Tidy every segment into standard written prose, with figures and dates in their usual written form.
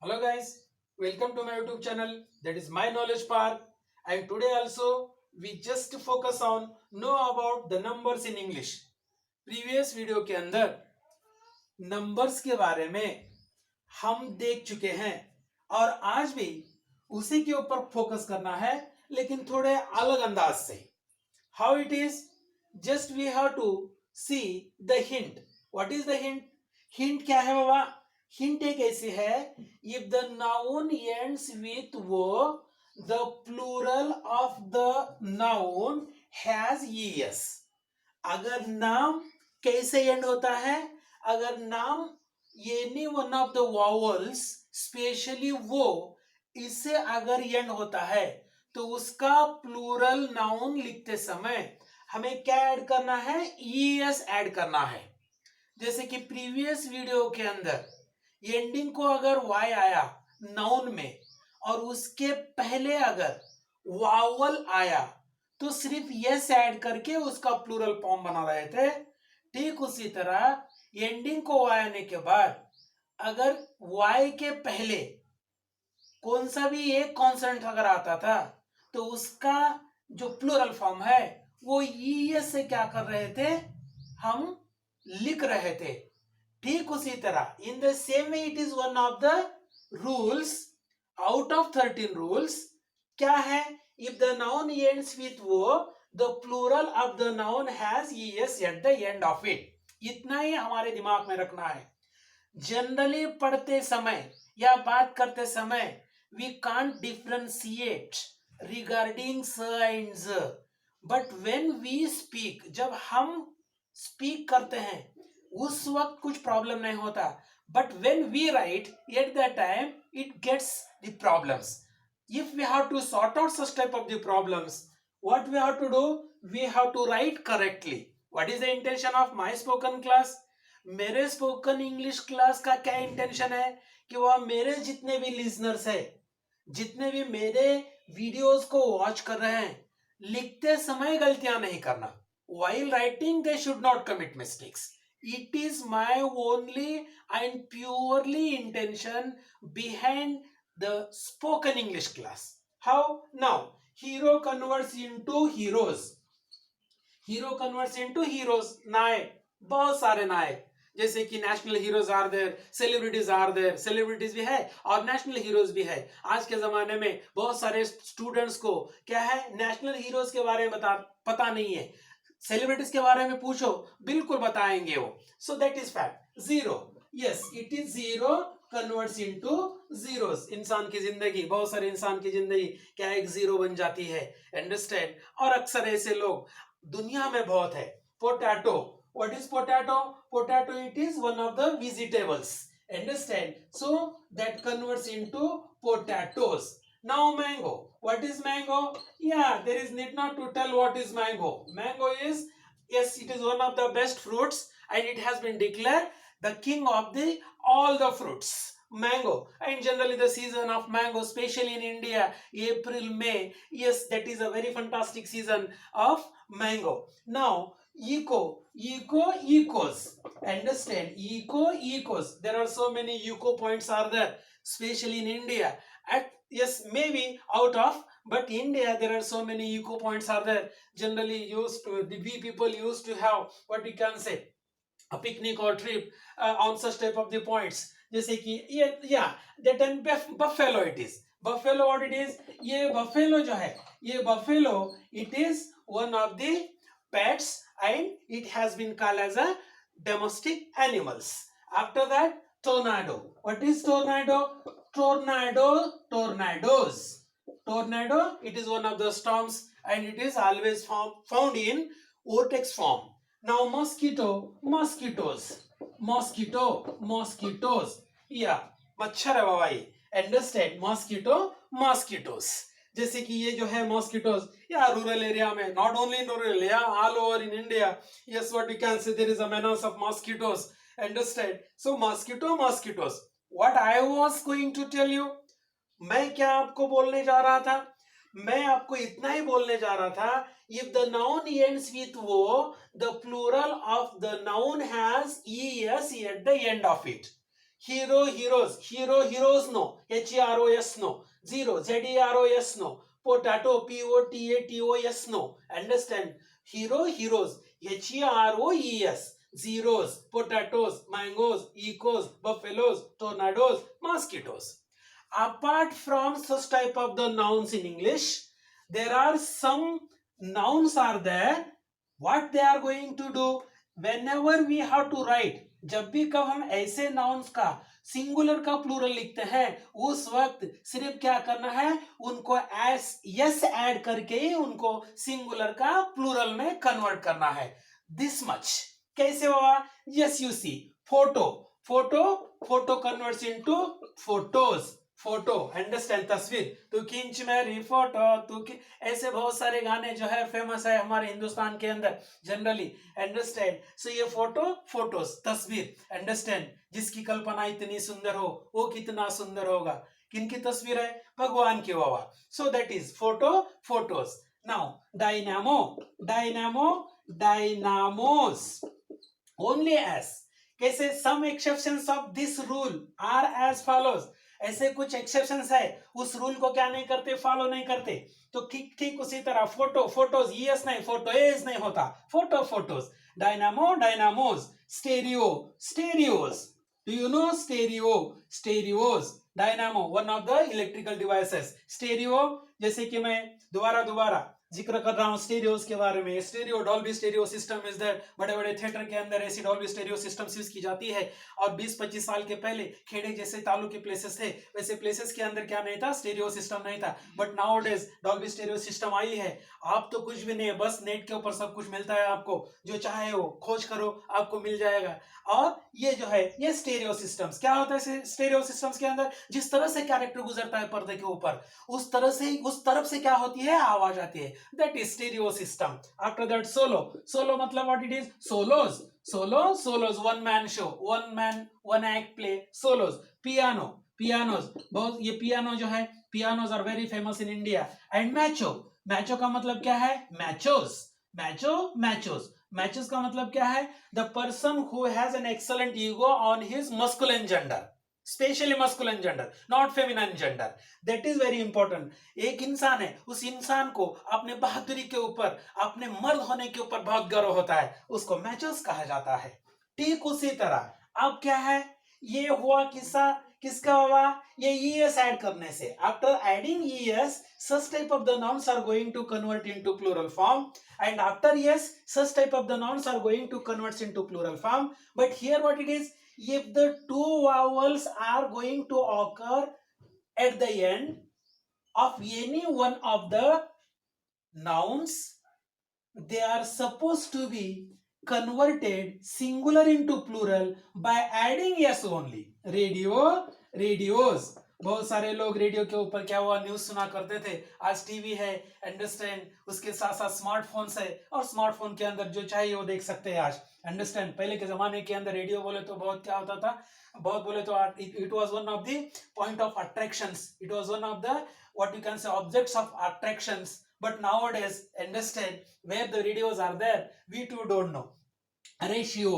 Hello guys, welcome to my YouTube channel that is My Knowledge Park, and today also we just focus on know about the numbers in English. Previous video के अंदर numbers के बारे में हम देख चुके हैं और आज भी उसी के ऊपर फोकस करना है, लेकिन थोड़े अलग अंदाज से. How it is? Just we have to see the hint. What is the hint? Hint क्या है बाबा? Hint एक ऐसी है, if the noun ends with wo, the plural of the noun has es. अगर नाम कैसे एंड होता है? अगर नाम any one of the vowels specially वो इससे अगर एंड होता है तो उसका प्लूरल नाउन लिखते समय हमें क्या ऐड करना है? es ऐड करना है. जैसे कि प्रीवियस वीडियो के अंदर एंडिंग को अगर y आया नाउन में और उसके पहले अगर वावल आया तो सिर्फ yes ऐड करके उसका प्लूरल फॉर्म बना रहे थे. ठीक उसी तरह एंडिंग को y आने के बाद अगर y के पहले कौन सा भी एक कॉन्सोनेंट अगर आता था तो उसका जो प्लूरल फॉर्म है वो es से क्या कर रहे थे? हम लिख रहे थे. ठीक उसी तरह in the same way it is one of the rules out of 13 rules. क्या है? If the noun ends with O the plural of the noun has es at the end of it. इतना ही हमारे दिमाग में रखना है. Generally पढ़ते समय या बात करते समय वी कांट डिफरेंशिएट रिगार्डिंग स एंड ज, बट व्हेन वी स्पीक, जब हम स्पीक करते हैं उस वक्त कुछ प्रॉब्लम नहीं होता, but when we write at the time it gets the problems. If we have to sort out such type of the problems, what we have to do? We have to write correctly. What is the intention of my spoken class? मेरे spoken English class का क्या intention है कि वह मेरे जितने भी listeners है, जितने भी मेरे वीडियोस को वॉच कर रहे हैं, लिखते समय गलतियां नहीं करना. while writing they should not commit mistakes. It is my only and purely intention behind the spoken English class. How? Now hero converts into heroes. Hero converts into heroes. नायक, बहुत सारे नायक, जैसे कि national heroes are there, celebrities are there. Celebrities भी है और national heroes भी है. आज के जमाने में बहुत सारे स्टूडेंट्स को क्या है? नेशनल हीरोज के बारे में पता नहीं है. सेलिब्रिटीज के बारे में पूछो, बिल्कुल बताएंगे वो. सो that is fact. Zero, yes it is zero converts into zeros. इंसान की जिंदगी, बहुत सारे इंसान की जिंदगी क्या एक जीरो बन जाती है. अंडरस्टैंड? और अक्सर ऐसे लोग दुनिया में बहुत है. Potato, what is potato? Potato, it is one of the vegetables. Understand? So that converts into potatoes. Now mango, what is mango? Yeah, there is need not to tell what is mango. Mango is, yes, it is one of the best fruits and it has been declared the king of the all the fruits. Mango. And generally the season of mango, especially in India, April, May, yes, that is a very fantastic season of mango. Now eco, ecos. Understand? Ecos. There are so many eco points are there, especially in India. At yes, maybe out of, but India there are so many eco points are there. Generally used to, we people used to have what we can say a picnic or trip on such type of the points. जैसे कि yeah, that and buffalo it is. Buffalo what it is? ये buffalo जो है, ये buffalo it is one of the pets and it has been called as a domestic animals. After that, tornado. What is tornado? Tornadoes. Tornado, it is one of the storms and it is always found in vortex form. Now mosquito, mosquitoes. Yeah, मच्छर है बाबा ये. Understand? Mosquito, mosquitoes. जैसे कि ये जो है mosquitoes, या rural area में, नॉट ओनली इन रूरल, या all over in India, yes what we can say there is a menace of mosquitoes. Understand? So mosquitoes. What I was going to tell you, मैं क्या आपको बोलने जा रहा था? मैं आपको इतना ही बोलने जा रहा था, if the noun ends with O, the plural of the noun has es at the end of it. Hero, heroes. Hero, heroes, no. Heros, no. Zero, zeros, no. Potato, potatos, no. Understand? Hero, heroes. Heroes. Zeros, potatoes, mangoes, ecos, buffaloes, tornadoes, mosquitoes. Apart from such type of the nouns in English, there are some nouns are there. What they are going to do? Whenever we have to write, जब भी कब हम ऐसे nouns का singular का plural लिखते हैं, उस वक्त सिर्फ क्या करना है, उनको एस यस ऐड करके ही उनको सिंगुलर का प्लूरल में कन्वर्ट करना है. This much. कैसे होगा? Yes you see. Photo, photo, photo converts into photos. Photo, understand? तस्वीर. तू खींच मेरी फोटो, तू ऐसे बहुत सारे गाने जो है फेमस है हमारे हिंदुस्तान के अंदर जनरली. अंडरस्टैंड? सो ये फोटो, फोटोज, तस्वीर. अंडरस्टैंड? जिसकी कल्पना इतनी सुंदर हो वो कितना सुंदर होगा. किनकी तस्वीर है? भगवान की बाबा. So that is photo, photos. Now dynamo, dynamo, dynamos. Only S. कैसे? Some exceptions of this rule are as follows. ऐसे कुछ एक्सेप्शंस है, उस रूल को क्या नहीं करते? फॉलो नहीं करते. तो ठीक ठीक उसी तरह फोटो, फोटोज, यस नहीं, फोटो एज नहीं होता. Photo, photos. Dynamo, dynamos. Stereo, stereos. Do you know stereo? Stereos. Dynamo one of the electrical devices. Stereo, जैसे कि मैं दोबारा जिक्र कर रहा हूं स्टेरियोज के बारे में. Stereo, Dolby stereo system is that. बड़े बड़े थिएटर के अंदर ऐसी डॉल्बी स्टेरियो सिस्टम यूज की जाती है. और 20-25 साल के पहले खेड़े जैसे तालु के प्लेसेस थे, वैसे प्लेसेस के अंदर क्या नहीं था? स्टेरियो सिस्टम नहीं था. But now days Dolby stereo system आई है. आप तो कुछ भी नहीं है, बस नेट के ऊपर सब कुछ मिलता है आपको. जो चाहे वो खोज करो, आपको मिल जाएगा. और ये जो है ये स्टेरियो सिस्टम्स. क्या होता है स्टेरियो सिस्टम्स के अंदर? जिस तरह से कैरेक्टर गुजरता है पर्दे के ऊपर, उस तरह से उस तरफ से क्या होती है? आवाज आती है. That is stereo system. After that solo. Solo मतलब what it is? Solos. Solo, solos, one man show, one man one act play, solos. Piano, pianos. बहुत ये पियानो जो है, pianos are very famous in India. And macho. Macho का मतलब क्या है? मैचोस. मैचो, मैचोस. Matches का मतलब क्या है? The person who has an excellent ego on his masculine gender, specially masculine gender, not feminine gender. That is very important. एक इंसान है, उस इंसान को अपने बहादुरी के ऊपर, अपने मर्द होने के ऊपर बहुत गर्व होता है, उसको मैचेस कहा जाता है. ठीक उसी तरह अब क्या है? ये हुआ किस्सा किसका हुआ? ये es ऐड करने से. After adding es, such type of the nouns are going to convert into plural form, and after yes, such type of the nouns are going to convert into plural form. But here what it is, if the two vowels are going to occur at the end of any one of the nouns, they are supposed to be converted singular into plural by adding yes only. Radio, radios. बहुत सारे लोग radio के ऊपर क्या हुआ news सुना करते थे. आज टीवी है, अंडरस्टैंड. उसके साथ साथ स्मार्टफोन्स है, और स्मार्टफोन के अंदर जो चाहिए वो देख सकते हैं आज. अंडरस्टैंड? पहले के जमाने के अंदर रेडियो बोले तो बहुत क्या होता था, बहुत बोले तो it was one of the point of attractions. It was one of the what you can से objects of attractions. But nowadays, understand, where the radios are there, we too don't know. Ratio,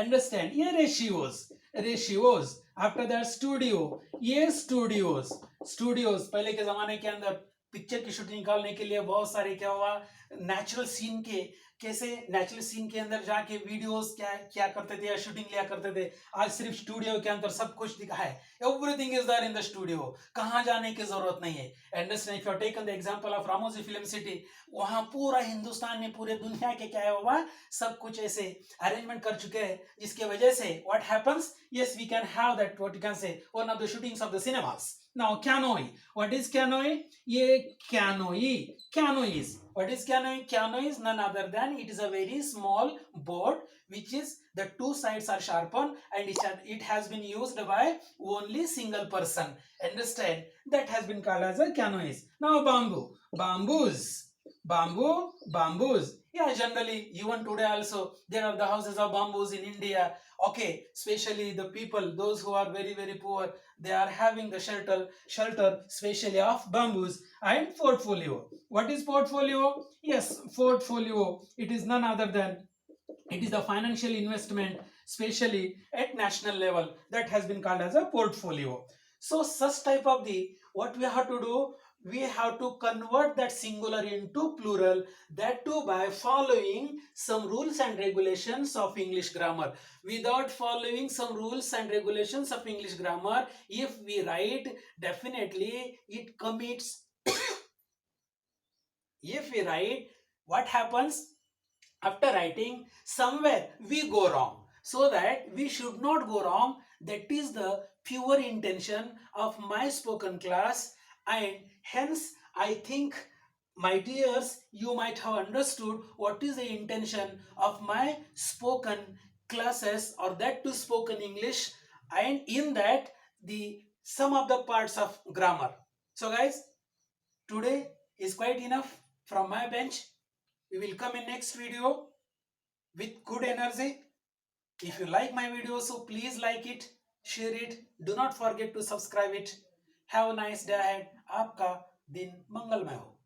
understand? Yeah, ratios, ratios. After that, studio, ये studios, studios. पहले के जमाने के अंदर picture की shooting निकालने के लिए बहुत सारे क्या हुआ, नेचुरल सीन के, कैसे नेचुरल सीन के अंदर जाके वीडियोस क्या क्या करते थे या शूटिंग लिया करते थे. आज सिर्फ स्टूडियो के अंदर सब कुछ दिखा है. Everything is there in the studio. कहाँ जाने की जरूरत नहीं है. Understand? If you taken the example of Ramoji film city, वहां पूरा हिंदुस्तान में, पूरे दुनिया के क्या हुआ, सब कुछ ऐसे अरेंजमेंट कर चुके हैं, जिसके वजह से what happens, yes we can have that what you can say one of the shootings of the cinemas. Now canoe. What is canoe? ये canoe. Canoe is. What is canoe? Canoe is none other than it is a very small boat which is the two sides are sharpened and it has been used by only single person. Understand? That has been called as a canoe. Now bamboo. Bamboos. Bamboo. Bamboos. Yeah, generally even today also there are the houses of bamboos in India. Okay, especially the people, those who are very very poor, they are having the shelter especially of bamboos. And portfolio. What is portfolio? Yes, portfolio, it is none other than, it is the financial investment especially at national level, that has been called as a portfolio. So such type of the, what we have to do, we have to convert that singular into plural, that too by following some rules and regulations of English grammar. Without following some rules and regulations of English grammar, if we write, definitely it commits if we write, what happens after writing, somewhere we go wrong. So that we should not go wrong, that is the pure intention of my spoken class. And hence I think, my dears, you might have understood what is the intention of my spoken classes, or that to spoken English, and in that the some of the parts of grammar. So guys, today is quite enough from my bench. We will come in next video with good energy. If you like my video, so please like it, share it. Do not forget to subscribe it. Have a nice day ahead. आपका दिन मंगलमय हो.